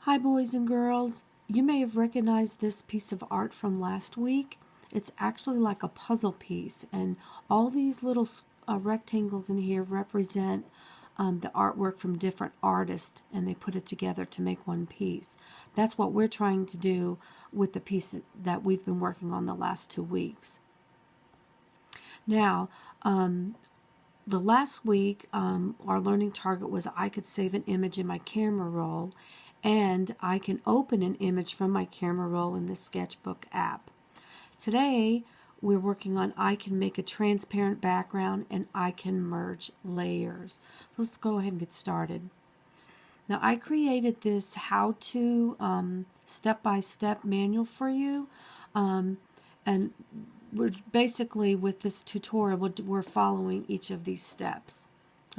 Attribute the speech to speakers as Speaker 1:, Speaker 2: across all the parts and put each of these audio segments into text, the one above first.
Speaker 1: Hi boys and girls, you may have recognized this piece of art from last week. It's actually like a puzzle piece, and all these little rectangles in here represent the artwork from different artists, and they put it together to make one piece. That's what we're trying to do with the piece that we've been working on the last 2 weeks. Now, the last week, our learning target was I could save an image in my camera roll, and I can open an image from my camera roll in the Sketchbook app. Today, we're working on I can make a transparent background and I can merge layers. Let's go ahead and get started. Now, I created this how-to step-by-step manual for you, and we're basically, with this tutorial, we're following each of these steps.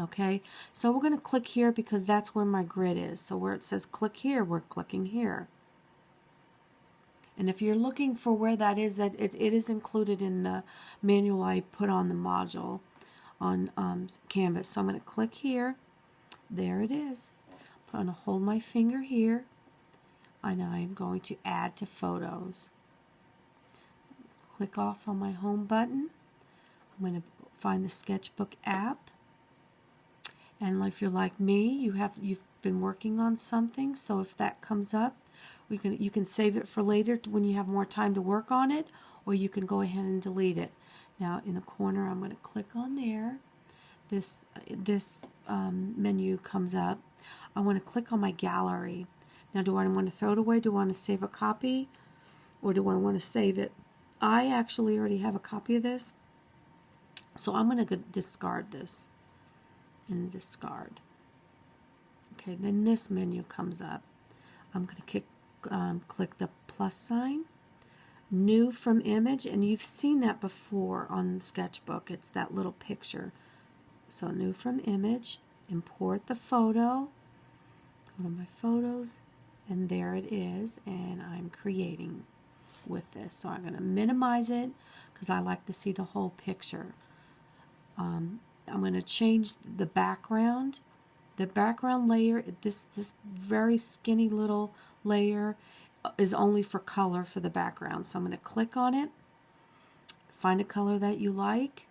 Speaker 1: Okay, so we're going to click here because that's where my grid is. So where it says click here, we're clicking here. And if you're looking for where that is, that it is included in the manual I put on the module on Canvas. So I'm going to click here. There it is. I'm going to hold my finger here, and I'm going to add to photos. Click off on my home button. I'm going to find the Sketchbook app. And if you're like me, you've been working on something, so if that comes up, you can save it for later when you have more time to work on it, or you can go ahead and delete it. Now in the corner, I'm going to click on there. This menu comes up. I want to click on my gallery. Now, do I want to throw it away? Do I want to save a copy, or do I want to save it? I actually already have a copy of this, so I'm going to discard this. And discard. Okay, then this menu comes up. I'm going to click the plus sign, new from image, and you've seen that before on Sketchbook. It's that little picture. So new from image, import the photo, go to my photos, and there it is, and I'm creating with this. So I'm going to minimize it because I like to see the whole picture. I'm going to change the background. The background layer, this very skinny little layer, is only for color for the background. So I'm going to click on it, find a color that you like,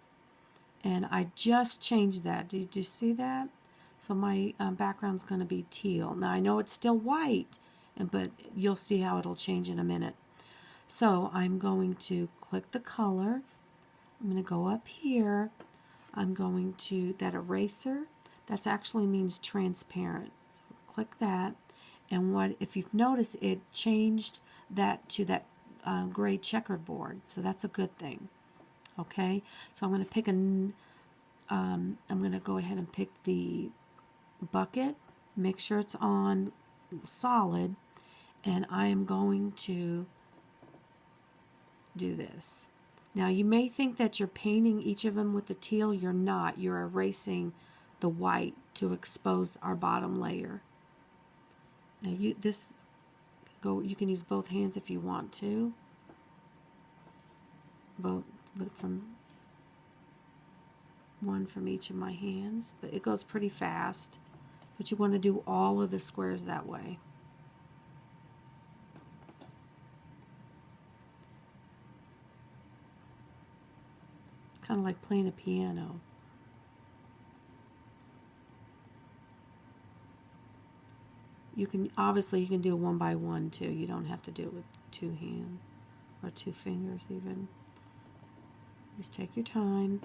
Speaker 1: and I just changed that. Did you see that? So my background's going to be teal. Now I know it's still white, but you'll see how it'll change in a minute. So I'm going to click the color. I'm going to go up here. I'm going to, that eraser, that actually means transparent. So click that, and if you've noticed, it changed that to that gray checkered board. So that's a good thing. Okay, so I'm going to pick I'm going to go ahead and pick the bucket, make sure it's on solid, and I am going to do this. Now you may think that you're painting each of them with the teal. You're not. You're erasing the white to expose our bottom layer. Now you can use both hands if you want to. One from each of my hands, but it goes pretty fast. But you want to do all of the squares that way. Kind of like playing a piano. You can do it one by one too. You don't have to do it with 2 hands or 2 fingers even. Just take your time.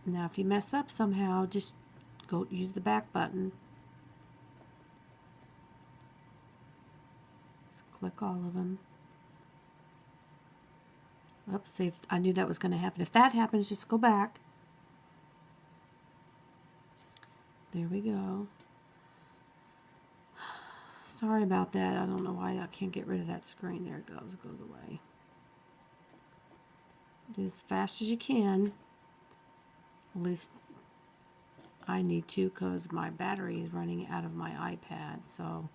Speaker 1: Now if you mess up somehow, just go use the back button. Just click all of them. Oops, I knew that was going to happen. If that happens, just go back. There we go. Sorry about that. I don't know why I can't get rid of that screen. There it goes. It goes away. Do as fast as you can. At least I need to, because my battery is running out of my iPad. So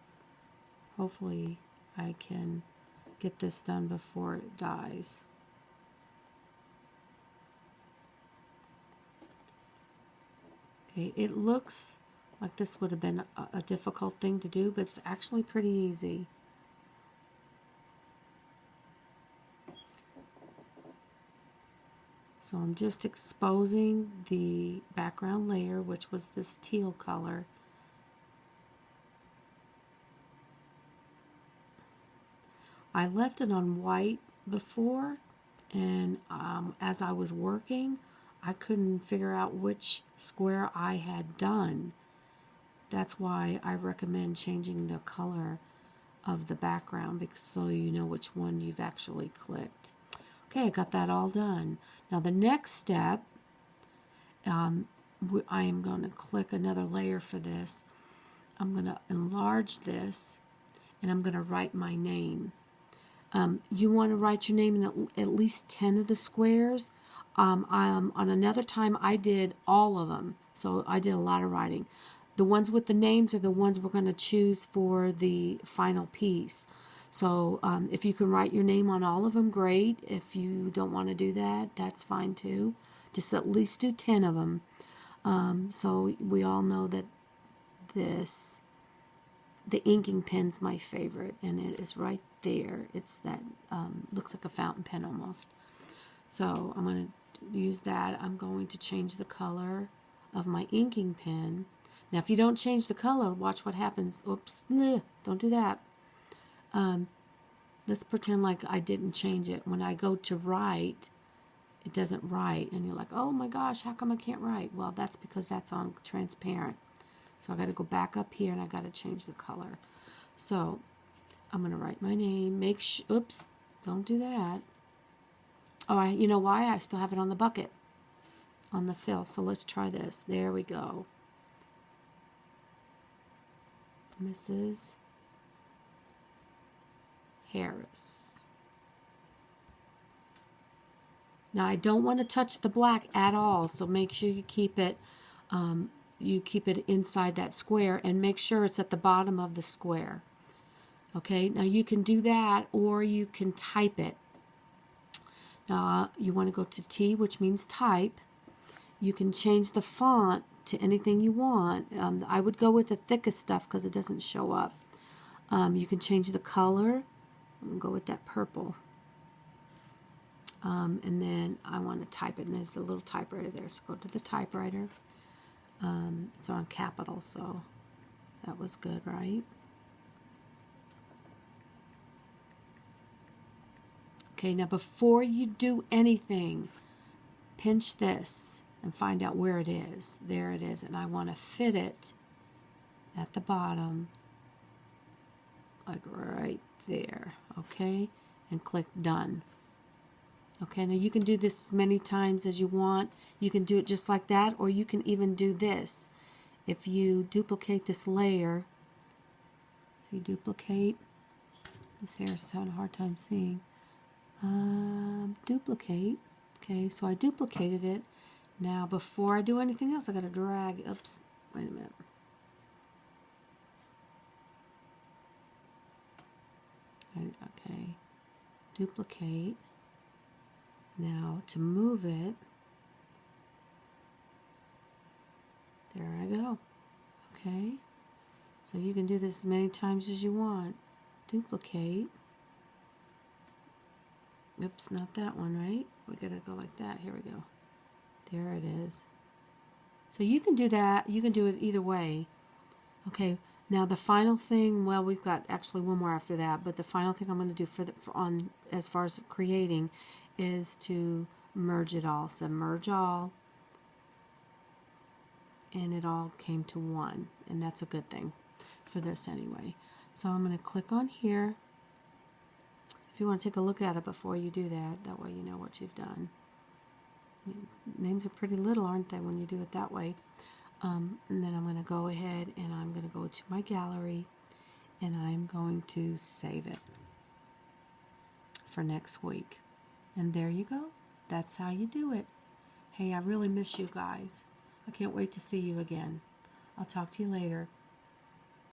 Speaker 1: hopefully I can get this done before it dies. Okay, it looks Like this would have been a difficult thing to do, but it's actually pretty easy. So I'm just exposing the background layer, which was this teal color. I left it on white before, and as I was working, I couldn't figure out which square I had done. That's why I recommend changing the color of the background, because so you know which one you've actually clicked. Okay, I got that all done. Now the next step, I am going to click another layer for this. I'm going to enlarge this, and I'm going to write my name. You want to write your name in at least 10 of the squares. On another time, I did all of them, so I did a lot of writing. The ones with the names are the ones we're going to choose for the final piece. So if you can write your name on all of them, great. If you don't want to do that, that's fine too. Just at least do 10 of them. So we all know that the inking pen's my favorite, and it is right there. It's that, looks like a fountain pen almost. So I'm going to use that. I'm going to change the color of my inking pen. Now if you don't change the color, watch what happens. Oops, bleh, don't do that. Let's pretend like I didn't change it. When I go to write, it doesn't write, and you're like, oh my gosh, how come I can't write? Well, that's because that's on transparent. So I got to go back up here, and I got to change the color. So I'm going to write my name. Oops, don't do that. Oh, you know why? I still have it on the bucket, on the fill. So let's try this. There we go. Mrs. Harris. Now I don't want to touch the black at all, so make sure you keep it inside that square, and make sure it's at the bottom of the square. Okay, now you can do that, or you can type it. Now you want to go to T, which means type. You can change the font to anything you want. I would go with the thickest stuff because it doesn't show up. You can change the color. I'm going to go with that purple. And then I want to type it, and there's a little typewriter there. So go to the typewriter. It's on capital, so that was good, right? Okay, now before you do anything, pinch this and find out where it is. There it is, and I want to fit it at the bottom, like right there, okay? And click done. Okay, now you can do this as many times as you want. You can do it just like that, or you can even do this. If you duplicate this layer, see, duplicate, this hair is having a hard time seeing. Duplicate. Okay, so I duplicated it. Now before I do anything else, I got to drag, oops, wait a minute. Okay, duplicate. Now to move it, there I go. Okay, so you can do this as many times as you want. Duplicate. Oops, not that one, right? We gotta go like that. Here we go. There it is. So you can do that. You can do it either way. Okay, now the final thing, well, we've got actually one more after that, but the final thing I'm going to do as far as creating is to merge it all. So merge all, and it all came to one, and that's a good thing for this anyway. So I'm going to click on here. If you want to take a look at it before you do that, that way you know what you've done. Names are pretty little, aren't they, when you do it that way? And then I'm going to go ahead and I'm going to go to my gallery, and I'm going to save it for next week. And there you go. That's how you do it. Hey, I really miss you guys. I can't wait to see you again. I'll talk to you later.